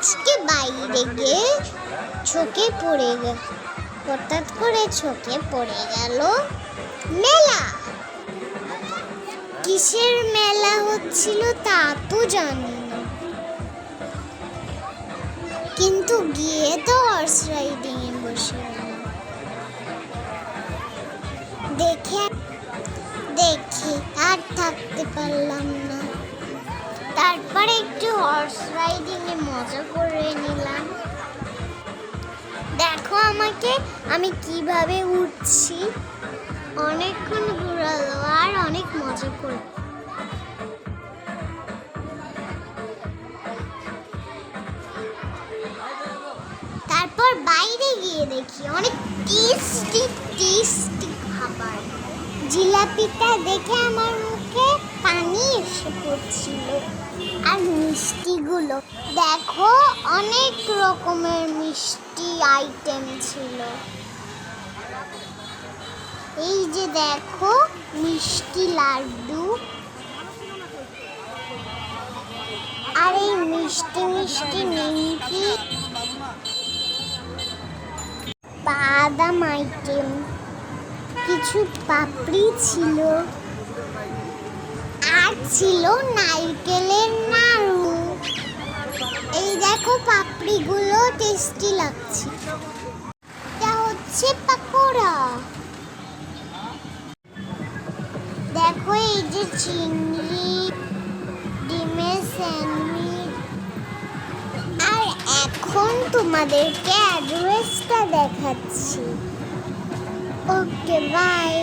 আজকে বাইরে গিয়ে হঠাৎ করে চোখে পড়ে গেল মেলা। কিসের মেলা হচ্ছিল তা তো জানি না, কিন্তু গিয়ে তো হর্স রাইডিং এ বসে দেখে আর থাকতে পারলাম না। তারপরে একটু হর্স রাইডিং এ মজা করে নিলাম। দেখো আমাকে, আমি কিভাবে উঠছি। অনেকক্ষণ ঘোরালো আর অনেক মজা করে। তারপর বাইরে গিয়ে দেখি অনেক টেস্টি খাবার। জিলাপিটা দেখে আমার মুখে পানি এসে পড়ছিল। আর মিষ্টিগুলো দেখো, অনেক রকমের মিষ্টি আইটেম ছিল। এই যে দেখো মিষ্টি লাড্ডু, আর এই মিষ্টি নিমকি, বাদাম আইটেম, কিছু পাপড়ি ছিল, আর ছিল নারকেলের নাড়ু। এই দেখো পাপড়িগুলো টেস্টি লাগছে। এটা হচ্ছে পাকোড়া। দেখো এই যে চিংড়ি, ডিমের স্যান্ডউইচ। আর এখন তোমাদেরকে অ্যাড্রেসটা দেখাচ্ছি। ওকে, বাই।